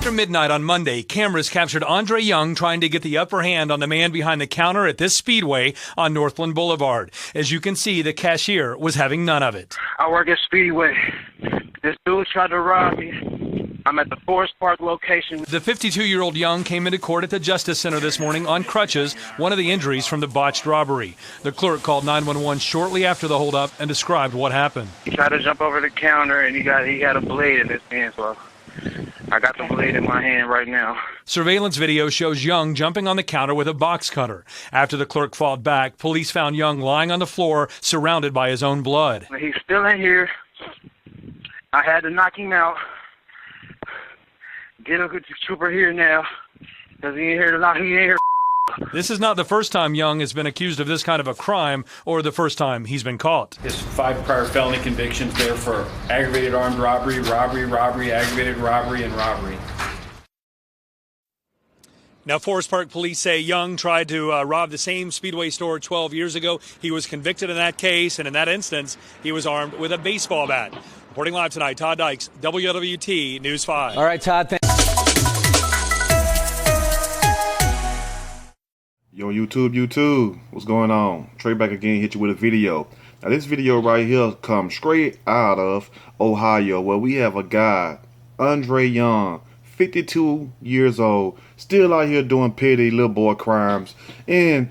After midnight on Monday, cameras captured Andre Young trying to get the upper hand on the man behind the counter at this Speedway on Northland Boulevard. As you can see, the cashier was having none of it. I work at Speedway. This dude tried to rob me. I'm at the Forest Park location. The 52-year-old Young came into court at the Justice Center this morning on crutches, one of the injuries from the botched robbery. The clerk called 911 shortly after the holdup and described what happened. He tried to jump over the counter and he had a blade in his hand, so I got the blade in my hand right now. Surveillance video shows Young jumping on the counter with a box cutter. After the clerk fought back, police found Young lying on the floor, surrounded by his own blood. He's still in here. I had to knock him out. Get a good trooper here now, because he ain't here to knock. He ain't here. This is not the first time Young has been accused of this kind of a crime, or the first time he's been caught. His 5 prior felony convictions there for aggravated armed robbery, aggravated robbery, and robbery. Now, Forest Park police say Young tried to rob the same Speedway store 12 years ago. He was convicted in that case, and in that instance, he was armed with a baseball bat. Reporting live tonight, Todd Dykes, WLWT News 5. All right, Todd. Yo, YouTube, what's going on? Trey back again, hit you with a video. Now, this video right here comes straight out of Ohio, where we have a guy, Andre Young, 52 years old, still out here doing petty little boy crimes. And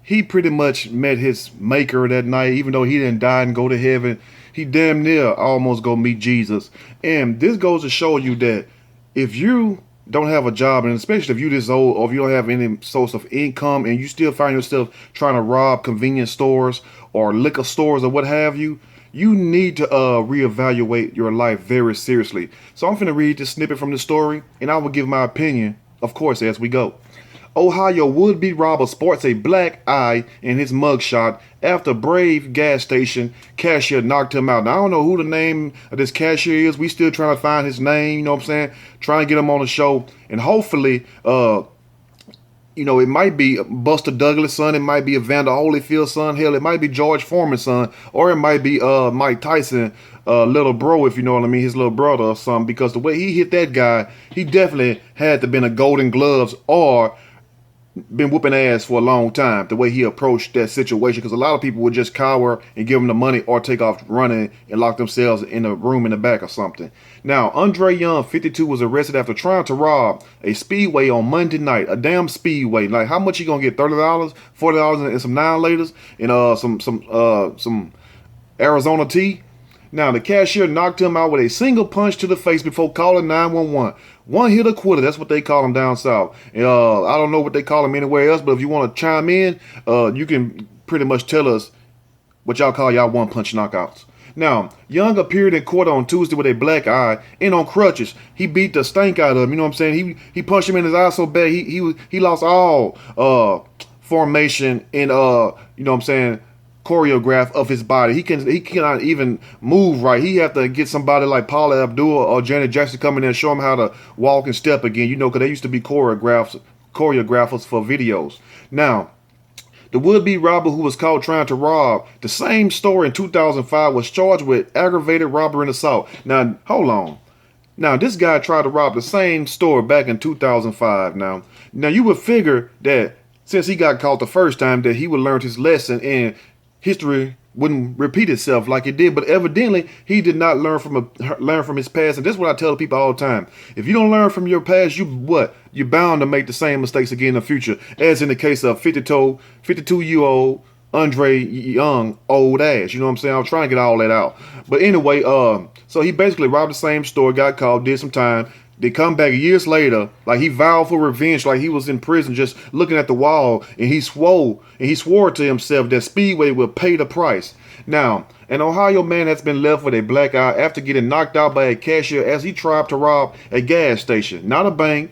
he pretty much met his maker that night, even though he didn't die and go to heaven. He damn near almost go meet Jesus. And this goes to show you that if you don't have a job, and especially if you this old, or if you don't have any source of income, and you still find yourself trying to rob convenience stores or liquor stores or what have you, you need to reevaluate your life very seriously. So I'm finna read this snippet from the story, and I will give my opinion, of course, as we go. Ohio would-be robber sports a black eye in his mugshot after Brave gas station cashier knocked him out. Now, I don't know who the name of this cashier is. We still trying to find his name, you know what I'm saying? Trying to get him on the show. And hopefully, it might be Buster Douglas' son. It might be Evander Holyfield's son. Hell, it might be George Foreman's son. Or it might be Mike Tyson, little bro, if you know what I mean, his little brother or something. Because the way he hit that guy, he definitely had to been a Golden Gloves or been whooping ass for a long time, the way he approached that situation, because a lot of people would just cower and give him the money or take off running and lock themselves in a room in the back or something. Now, Andre Young, 52, was arrested after trying to rob a Speedway on Monday night, a damn Speedway. Like, how much you gonna get? $30, $40, and some 9-laters and some Arizona tea? Now, the cashier knocked him out with a single punch to the face before calling 911. One hit a quitter, that's what they call him down south. And, I don't know what they call him anywhere else, but if you want to chime in, you can pretty much tell us what y'all call y'all one-punch knockouts. Now, Young appeared in court on Tuesday with a black eye and on crutches. He beat the stank out of him, you know what I'm saying? He punched him in his eye so bad, he lost all formation and, you know what I'm saying, choreograph of his body. He cannot even move right. He have to get somebody like Paula Abdul or Janet Jackson come in there and show him how to walk and step again, because they used to be choreographers for videos. Now, the would-be robber who was caught trying to rob the same store in 2005 was charged with aggravated robbery and assault. Now, hold on. Now, this guy tried to rob the same store back in 2005. Now you would figure that since he got caught the first time that he would learn his lesson and history wouldn't repeat itself like it did, but evidently he did not learn from his past. And this is what I tell people all the time: if you don't learn from your past, you're bound to make the same mistakes again in the future. As in the case of 52-year-old Andre Young, old ass. You know what I'm saying? I was trying to get all that out, but anyway, so he basically robbed the same store, got caught, did some time. They come back years later, like he vowed for revenge, like he was in prison just looking at the wall, and he swore to himself that Speedway will pay the price. Now, an Ohio man has been left with a black eye after getting knocked out by a cashier as he tried to rob a gas station, not a bank,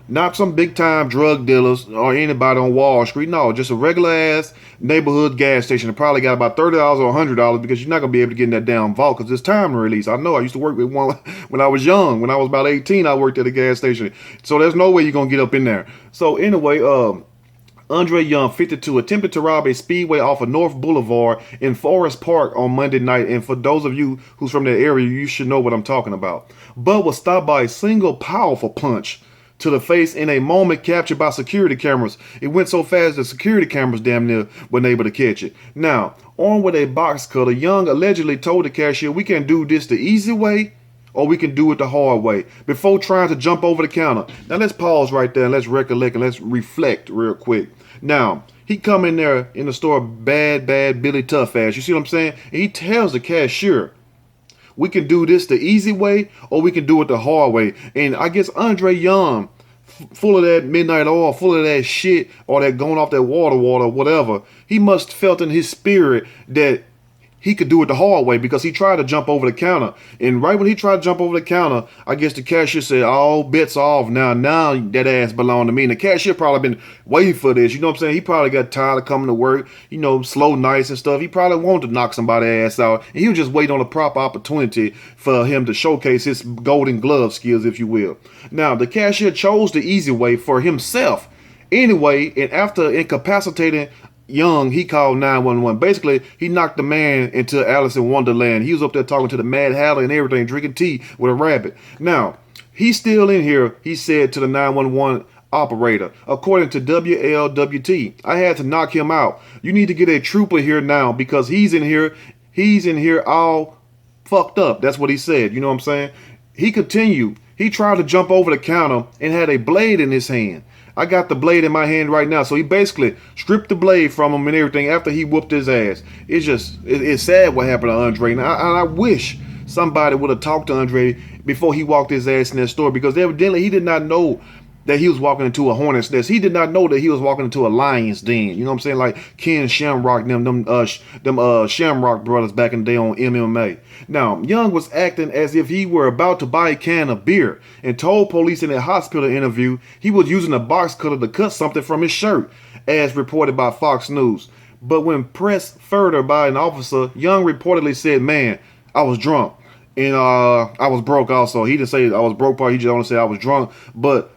not some big time drug dealers or anybody on Wall Street. No, just a regular ass neighborhood gas station. It probably got about $30 or $100 because you're not gonna be able to get in that damn vault because it's time release. I know. I used to work with one when I was young. When I was about 18, I worked at a gas station. So there's no way you're gonna get up in there. So anyway, Andre Young, 52, attempted to rob a speedway off of North Boulevard in Forest Park on Monday night. And for those of you who's from that area, you should know what I'm talking about. Bud was stopped by a single powerful punch to the face in a moment captured by security cameras. It went so fast the security cameras damn near weren't able to catch it. Now, armed with a box cutter, Young allegedly told the cashier, "We can do this the easy way, or we can do it the hard way," before trying to jump over the counter. Now let's pause right there and let's recollect and let's reflect real quick. Now, he come in there in the store bad Billy Tough ass. You see what I'm saying? And he tells the cashier, "We can do this the easy way, or we can do it the hard way." And I guess Andre Young, full of that midnight oil, full of that shit, or that going off that water, whatever, he must felt in his spirit that he could do it the hard way, because he tried to jump over the counter. And right when he tried to jump over the counter, I guess the cashier said, "All bets off. Now that ass belong to me." And the cashier probably been waiting for this. You know what I'm saying? He probably got tired of coming to work, slow nights and stuff. He probably wanted to knock somebody's ass out. And he was just waiting on a proper opportunity for him to showcase his golden glove skills, if you will. Now, the cashier chose the easy way for himself anyway, and after incapacitating Young, he called 911. Basically, he knocked the man into Alice in Wonderland. He was up there talking to the Mad Hatter and everything, drinking tea with a rabbit. Now, he's still in here, he said to the 911 operator. According to WLWT, "I had to knock him out. You need to get a trooper here now, because he's in here all fucked up." That's what he said. You know what I'm saying? He continued. He tried to jump over the counter and had a blade in his hand. I got the blade in my hand right now. So he basically stripped the blade from him and everything after he whooped his ass. It's sad what happened to Andre. Now, I wish somebody would have talked to Andre before he walked his ass in that store, because evidently he did not know that he was walking into a hornet's nest. He did not know that he was walking into a lion's den. You know what I'm saying? Like Ken Shamrock, them Shamrock brothers back in the day on MMA. Now, Young was acting as if he were about to buy a can of beer and told police in a hospital interview he was using a box cutter to cut something from his shirt, as reported by Fox News. But when pressed further by an officer, Young reportedly said, "Man, I was drunk. And I was broke also." He didn't say I was broke part. He just only said I was drunk. But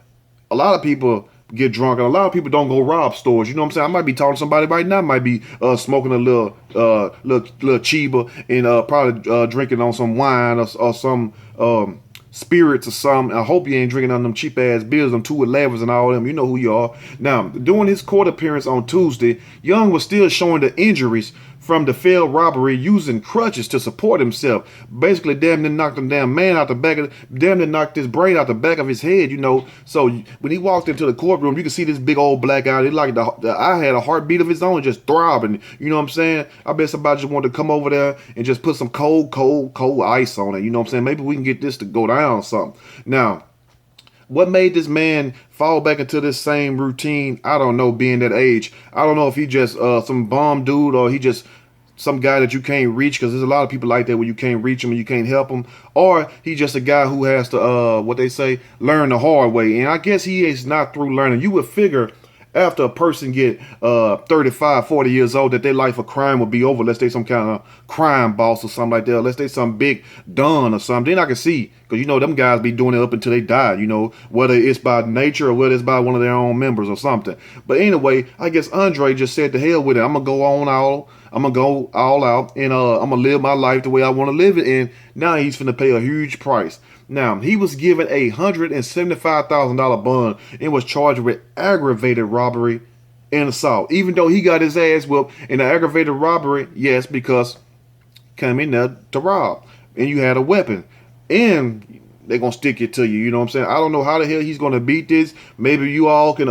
a lot of people get drunk, and a lot of people don't go rob stores. You know what I'm saying? I might be talking to somebody right now, might be smoking a little chiba and probably drinking on some wine or some spirits or something. I hope you ain't drinking on them cheap ass beers, them 211s and all them. You know who you are. Now, during his court appearance on Tuesday, Young was still showing the injuries from the failed robbery, using crutches to support himself. Basically, damn near knocked him damn man out the back of, damn near knocked his brain out the back of his head, So when he walked into the courtroom, you could see this big old black eye. It like the eye had a heartbeat of its own, just throbbing. You know what I'm saying? I bet somebody just wanted to come over there and just put some cold ice on it. You know what I'm saying? Maybe we can get this to go down or something. Now, what made this man fall back into this same routine? I don't know, being that age. I don't know if he just some bomb dude, or he just some guy that you can't reach, because there's a lot of people like that where you can't reach him and you can't help him. Or he just a guy who has to, what they say, learn the hard way. And I guess he is not through learning. You would figure after a person get 35, 40 years old that their life of crime would be over, unless they some kind of crime boss or something like that, unless they some big Don or something. Then I can see, because them guys be doing it up until they die, whether it's by nature or whether it's by one of their own members or something. But anyway, I guess Andre just said, to hell with it. I'm going to go all out, and I'm going to live my life the way I want to live it. And now he's finna pay a huge price. Now, he was given a $175,000 bond and was charged with aggravated robbery and assault. Even though he got his ass whooped in the aggravated robbery, yes, because came in there to rob, and you had a weapon, and they're going to stick it to you. You know what I'm saying? I don't know how the hell he's going to beat this. Maybe you all can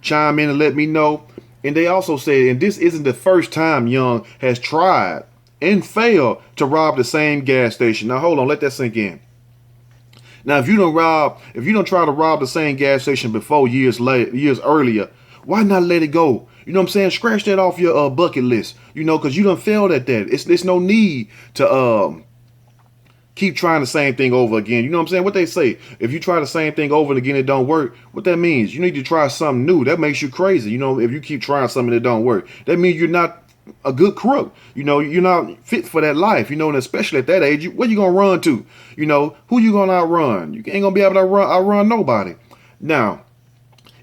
chime in and let me know. And they also said, and this isn't the first time Young has tried and failed to rob the same gas station. Now, hold on, let that sink in. Now, if you don't try to rob the same gas station before years earlier, why not let it go? You know what I'm saying? Scratch that off your bucket list, because you done failed at that. It's no need to keep trying the same thing over again. You know what I'm saying? What they say, if you try the same thing over and again, it don't work. What that means, you need to try something new. That makes you crazy. If you keep trying something that don't work, that means you're not a good crook. You're not fit for that life, and especially at that age, where you gonna run to? Who you gonna outrun? You ain't gonna be able to outrun nobody. Now,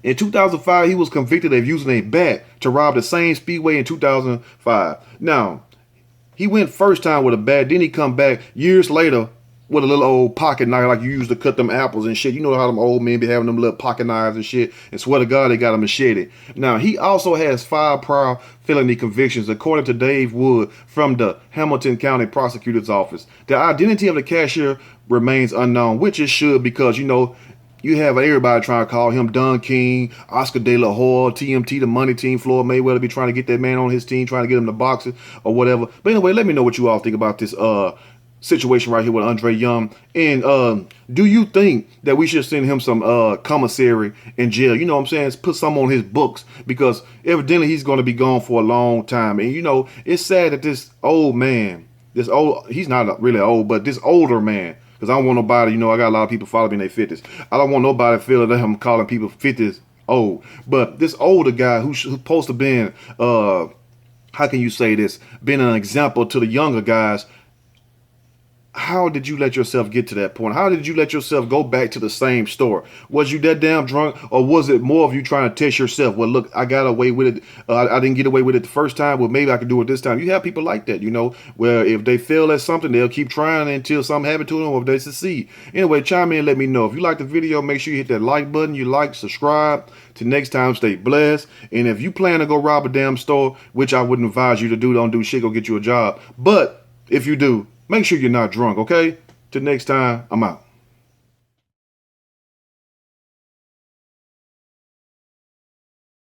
In 2005, he was convicted of using a bat to rob the same speedway in 2005. Now, he went first time with a bat, then he come back years later with a little old pocket knife like you use to cut them apples and shit. You know how them old men be having them little pocket knives and shit. And swear to God, they got a machete. Now, he also has 5 prior felony convictions, according to Dave Wood from the Hamilton County Prosecutor's Office. The identity of the cashier remains unknown, which it should, because, you know, you have everybody trying to call him Don King, Oscar De La Hoya, TMT, the money team, Floyd Mayweather be trying to get that man on his team, trying to get him to boxing or whatever. But anyway, let me know what you all think about this situation right here with Andre Young. And do you think that we should send him some commissary in jail? You know what I'm saying? Put some on his books, because evidently he's going to be gone for a long time. And, you know, it's sad that this old man, he's not really old, but this older man, because I don't want nobody, you know, I got a lot of people following me in their 50s. I don't want nobody feeling that I'm calling people 50s old. But this older guy who's supposed to be, how can you say this, being an example to the younger guys, how did you let yourself get to that point? How did you let yourself go back to the same store? Was you that damn drunk, or was it more of you trying to test yourself? Well, look, I got away with it. I didn't get away with it the first time. Well, maybe I can do it this time. You have people like that, you know, where if they fail at something, they'll keep trying until something happens to them, or if they succeed. Anyway, chime in and let me know. If you like the video, make sure you hit that like button. You like, subscribe. Till next time, stay blessed. And if you plan to go rob a damn store, which I wouldn't advise you to do, don't do shit, go get you a job. But if you do, make sure you're not drunk, okay? Till next time, I'm out.